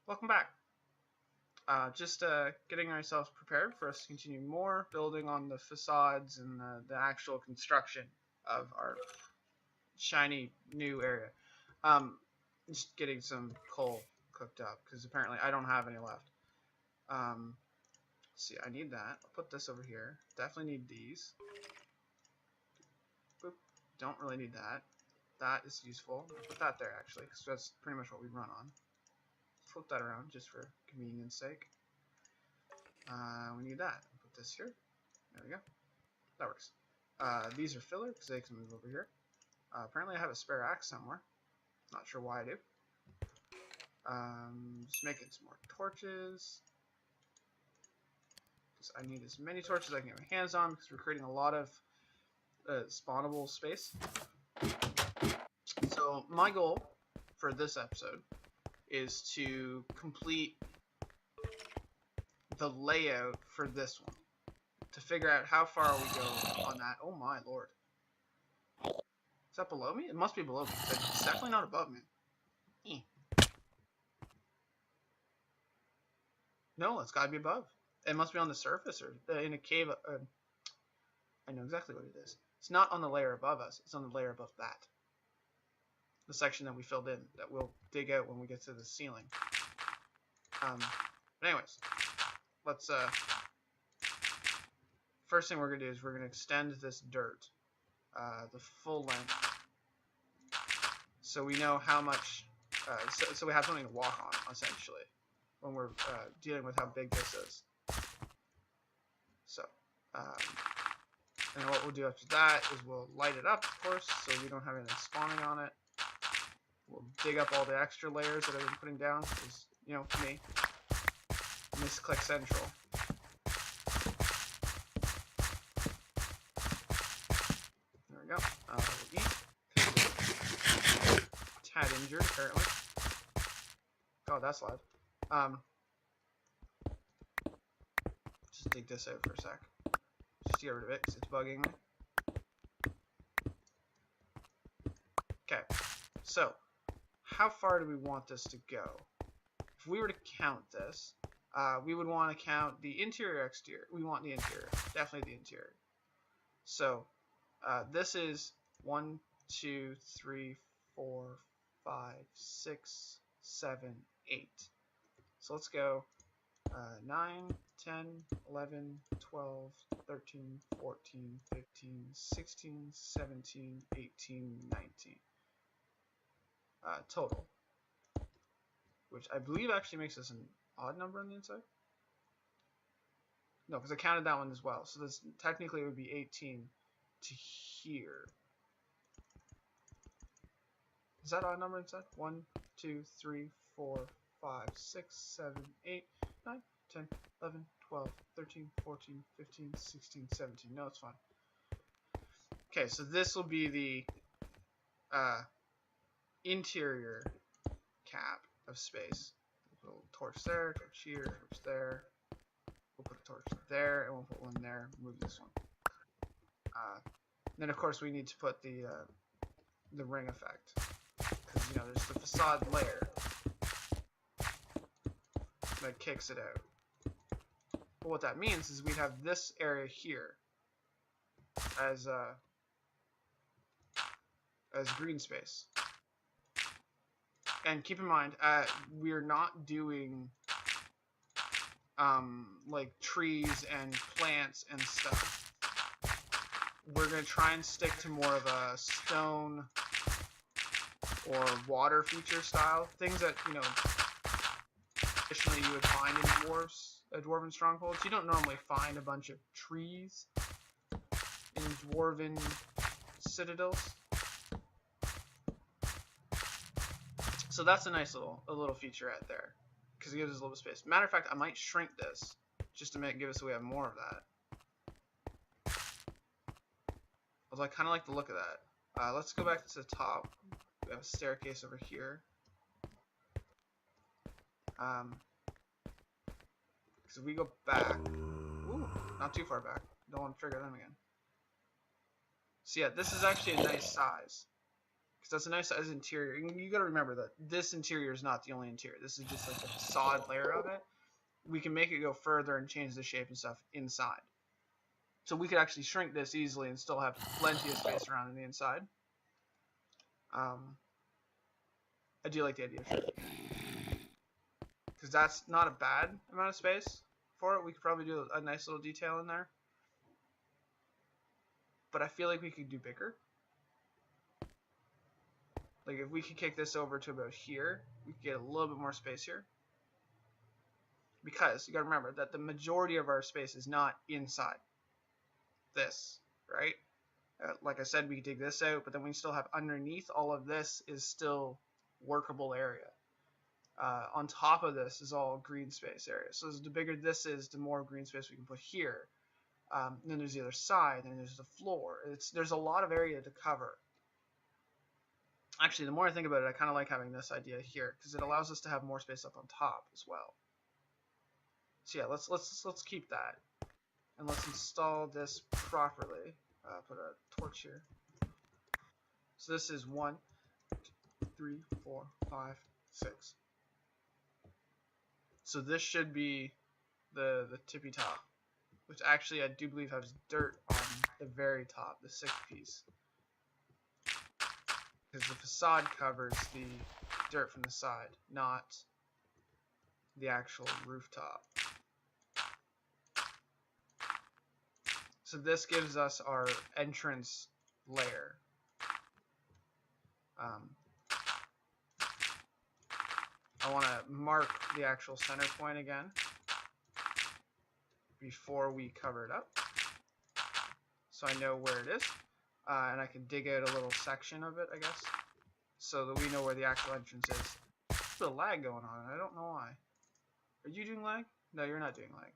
Welcome back. Just getting ourselves prepared for us to continue more building on the facades and the actual construction of our shiny new area. Just getting some coal cooked up because apparently I don't have any left. See, I need that. I'll put this over here. Definitely need these. Boop. Don't really need that. That is useful. I'll put that there actually because that's pretty much what we run on. Flip that around just for convenience sake. We need that. Put this here. There we go. That works. These are filler because they can move over here. Apparently I have a spare axe somewhere. Not sure why I do. Just making some more torches. I need as many torches as I can get my hands on because we're creating a lot of spawnable space. So my goal for this episode is to complete the layout for this one. To figure out how far we go on that. Oh my lord. Is that below me? It must be below me. It's definitely not above me. No, it's gotta be above. It must be on the surface or in a cave. I know exactly what it is. It's not on the layer above us. It's on the layer above that. The section that we filled in that we'll dig out when we get to the ceiling. But anyways, let's first thing we're gonna do is we're gonna extend this dirt the full length so we know how much so we have something to walk on essentially when we're dealing with how big this is. So and what we'll do after that is we'll light it up, of course, so we don't have anything spawning on it. We'll dig up all the extra layers that I've been putting down, because, you know, me, misclick central. There we go. We'll eat. Tad injured, apparently. Oh, that's loud. Just dig this out for a sec. Just to get rid of it, because it's bugging me. Okay, so how far do we want this to go? If we were to count this, we would want to count the interior, exterior. We want the interior, definitely the interior. So this is 1, 2, 3, 4, 5, 6, 7, 8. So let's go 9, 10, 11, 12, 13, 14, 15, 16, 17, 18, 19. Total. Which I believe actually makes us an odd number on the inside. No, because I counted that one as well. So this technically it would be 18 to here. Is that odd number inside? 1, 2, 3, 4, 5, 6, 7, 8, 9, 10, 11, 12, 13, 14, 15, 16, 17. No, it's fine. Okay, so this will be the interior cap of space. We'll put a torch there, torch here, torch there. We'll put a torch there, and we'll put one there. Move this one. Then of course we need to put the ring effect, because you know there's the facade layer that kicks it out. But what that means is we'd have this area here as green space. And keep in mind, we're not doing like trees and plants and stuff. We're going to try and stick to more of a stone or water feature style. Things that, you know, traditionally you would find in dwarven strongholds. You don't normally find a bunch of trees in dwarven citadels. So that's a nice little feature right there, because it gives us a little bit of space. Matter of fact, I might shrink this just to give us so we have more of that. Although I kind of like the look of that. Let's go back to the top. We have a staircase over here. Because if we go back, ooh, not too far back. Don't want to trigger them again. So yeah, this is actually a nice size. because that's a nice size interior. And you got to remember that this interior is not the only interior. This is just like the facade layer of it. We can make it go further and change the shape and stuff inside. So we could actually shrink this easily and still have plenty of space around on the inside. I do like the idea of shrinking, because that's not a bad amount of space for it. We could probably do a nice little detail in there. But I feel like we could do bigger. Like if we could kick this over to about here, we could get a little bit more space here. Because you gotta remember that the majority of our space is not inside this, right? Like I said, we could dig this out, but then we still have underneath all of this is still workable area. On top of this is all green space area. So the bigger this is, the more green space we can put here. And then there's the other side, and there's the floor. There's a lot of area to cover. Actually, the more I think about it, I kind of like having this idea here, because it allows us to have more space up on top as well. So yeah, let's keep that, and let's install this properly. Put a torch here. So this is 1, 2, 3, 4, 5, 6. So this should be the tippy top, which actually I do believe has dirt on the very top, the 6th piece. Because the facade covers the dirt from the side, not the actual rooftop. So this gives us our entrance layer. I want to mark the actual center point again before we cover it up, so I know where it is, and I can dig out a little section of it, I guess, so that we know where the actual entrance is. There's a bit of lag going on, I don't know why. Are you doing lag? No, you're not doing lag.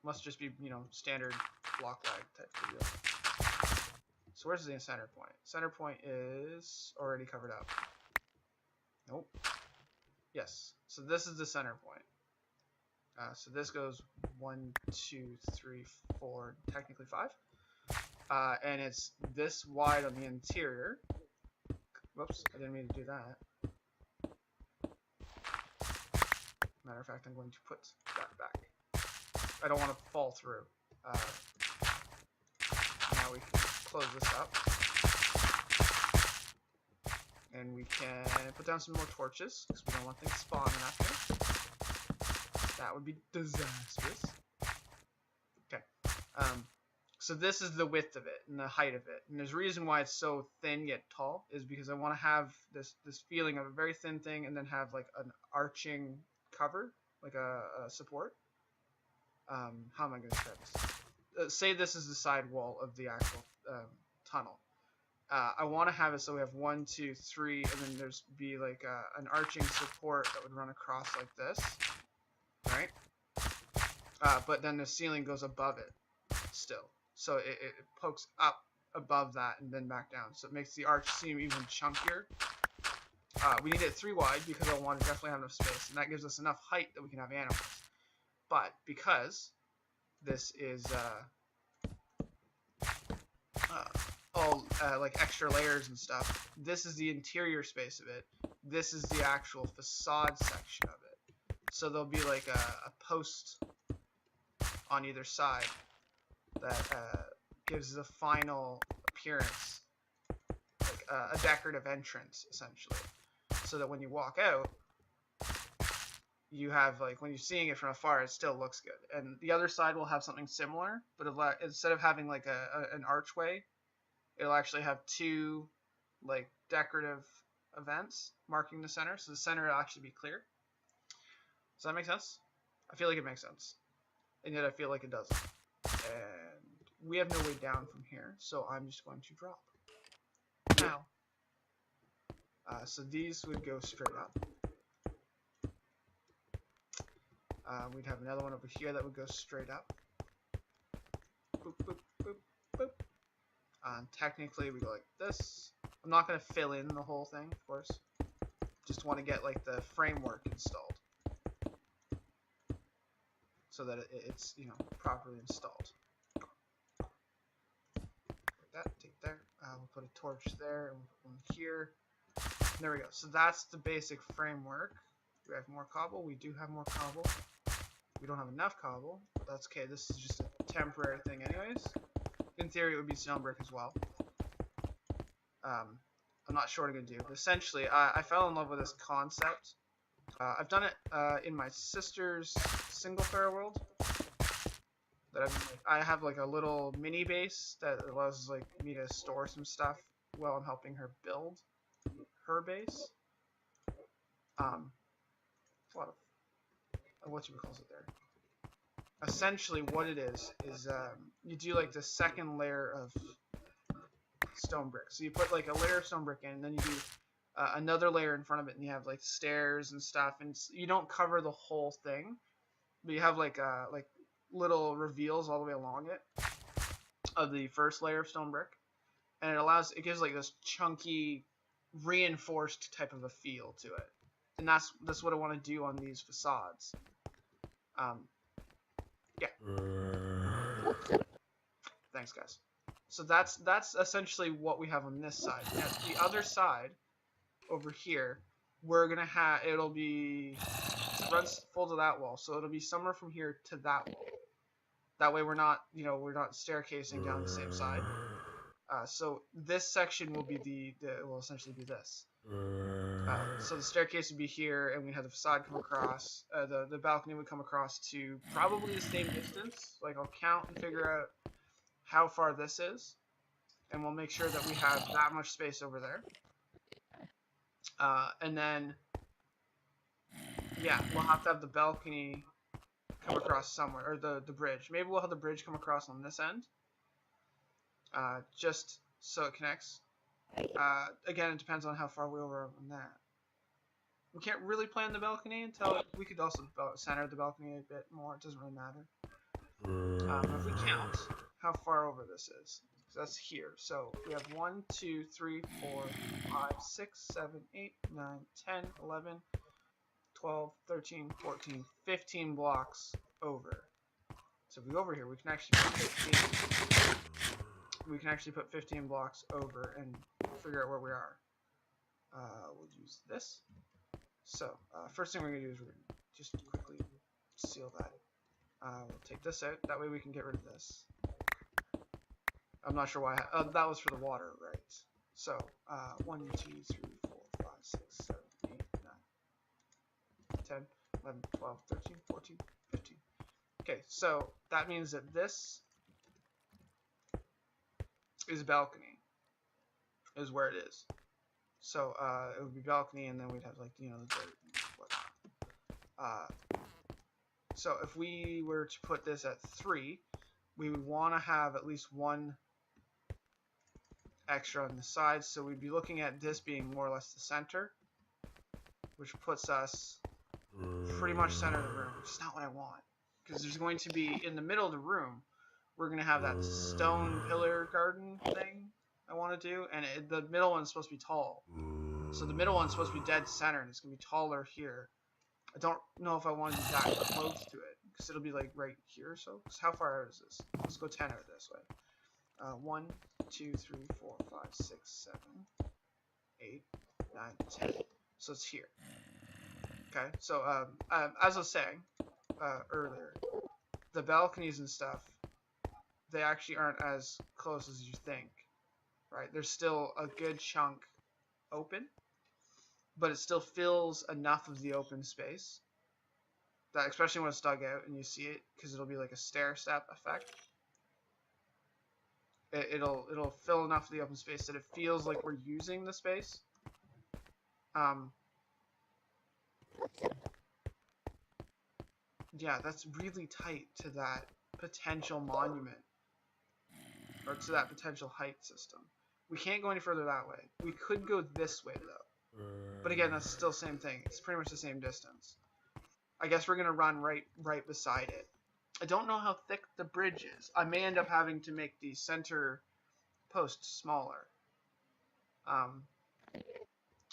Must just be, you know, standard block lag type video. So where's the center point? Center point is already covered up. Nope. Yes. So this is the center point. So this goes 1, 2, 3, 4, technically 5. And it's this wide on the interior. Whoops, I didn't mean to do that. Matter of fact, I'm going to put that back. I don't want to fall through. Now we can close this up. And we can put down some more torches, because we don't want things spawning after. That would be disastrous. Okay. So this is the width of it and the height of it. And there's a reason why it's so thin yet tall, is because I want to have this feeling of a very thin thing and then have like an arching cover, like a support. How am I going to describe this? Say this is the side wall of the actual tunnel. I want to have it so we have 1, 2, 3, and then there's be like an arching support that would run across like this, right? But then the ceiling goes above it still, so it pokes up above that and then back down, so it makes the arch seem even chunkier. We need it 3 wide because I want to definitely have enough space, and that gives us enough height that we can have animals. But because this is all like extra layers and stuff, this is the interior space of it. This is the actual facade section of it. So there'll be like a post on either side that gives the final appearance, like a decorative entrance essentially, so that when you walk out, you have, like, when you're seeing it from afar, it still looks good. And the other side will have something similar, but instead of having like an archway, it'll actually have 2 like decorative events marking the center, so the center will actually be clear. Does that make sense? I feel like it makes sense, and yet I feel like it doesn't. And we have no way down from here, so I'm just going to drop now. So these would go straight up. We'd have another one over here that would go straight up. Boop, boop, boop, boop. Technically, we go like this. I'm not going to fill in the whole thing, of course. Just want to get like the framework installed, so that it's, you know, properly installed. Like that, take there. We'll put a torch there, and we'll put one here. There we go. So that's the basic framework. Do we have more cobble? We do have more cobble. We don't have enough cobble, but that's okay. This is just a temporary thing anyways. In theory, it would be stone brick as well. I'm not sure what I'm going to do. But essentially, I fell in love with this concept. I've done it in my sister's single-player world. I have like a little mini base that allows like me to store some stuff while I'm helping her build her base. A lot of what you calls it there. Essentially, what it is you do like the second layer of stone brick. So you put like a layer of stone brick in, and then you do another layer in front of it, and you have like stairs and stuff. And you don't cover the whole thing, but you have like little reveals all the way along it of the first layer of stone brick, and it gives like this chunky, reinforced type of a feel to it. And that's what I want to do on these facades. Yeah. Thanks, guys. So that's essentially what we have on this side. Now, the other side, over here, we're gonna have it runs full to that wall, so it'll be somewhere from here to that wall. That way, we're not staircasing down the same side. So this section will be will essentially be this. So the staircase would be here, and we have the facade come across. The balcony would come across to probably the same distance. Like, I'll count and figure out how far this is, and we'll make sure that we have that much space over there. And then, yeah, we'll have to have the balcony come across somewhere, or the bridge. Maybe we'll have the bridge come across on this end, just so it connects. Again, it depends on how far we over on that. We can't really plan the balcony until we could also center the balcony a bit more. It doesn't really matter. If we count how far over this is, so that's here. So we have 1, 2, 3, 4, 5, 6, 7, 8, 9, 10, 11, 12, 13, 14, 15 blocks over. So if we go over here, we can actually put 15. We can actually put 15 blocks over and figure out where we are. We'll use this. So first thing we're going to do is we're going to just quickly seal that. We'll take this out. That way we can get rid of this. I'm not sure why. That was for the water, right? So 1, 2, 3, 4, 5, 6, 7, 8, 9, 10, 11, 12, 13, 14, 15. Okay, so that means that this is balcony, is where it is. So it would be balcony, and then we'd have like the dirt and whatnot. So if we were to put this at 3, we would want to have at least one extra on the sides. So we'd be looking at this being more or less the center, which puts us pretty much center of the room, which is not what I want, because there's going to be in the middle of the room. We're going to have that stone pillar garden thing I want to do, and the middle one's supposed to be tall. So the middle one's supposed to be dead center, and it's going to be taller here. I don't know if I want to be that close to it, because it'll be like right here or so. So how far out is this? Let's go 10 out this way. 1, 2, 3, 4, 5, 6, 7, 8, 9, 10. So it's here. Okay, so as I was saying earlier, the balconies and stuff, they actually aren't as close as you think, right? There's still a good chunk open, but it still fills enough of the open space that, especially when it's dug out and you see it, because it'll be like a stair step effect. It'll fill enough of the open space that it feels like we're using the space. Yeah, that's really tight to that potential monument, or to that potential height system. We can't go any further that way. We could go this way though, but again, that's still the same thing. It's pretty much the same distance. I guess we're gonna run right beside it. I don't know how thick the bridge is. I may end up having to make the center post smaller.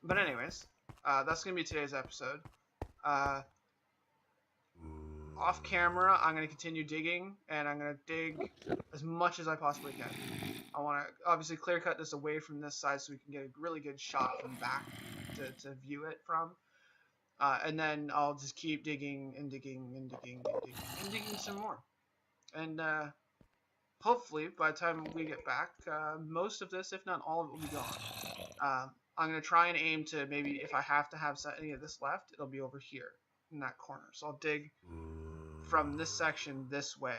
But anyways, that's gonna be today's episode. Off camera, I'm going to continue digging, and I'm going to dig as much as I possibly can. I want to obviously clear cut this away from this side so we can get a really good shot from back. to view it from. And then I'll just keep digging and digging and digging and digging and digging some more. And hopefully, by the time we get back, most of this, if not all of it, will be gone. I'm going to try and aim to maybe, if I have to have any of this left, it'll be over here in that corner. So I'll dig from this section this way.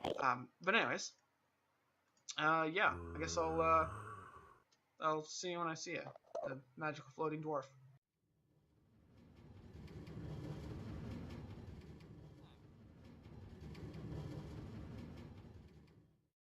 But anyways, yeah, I guess I'll see you when I see you. The magical floating dwarf.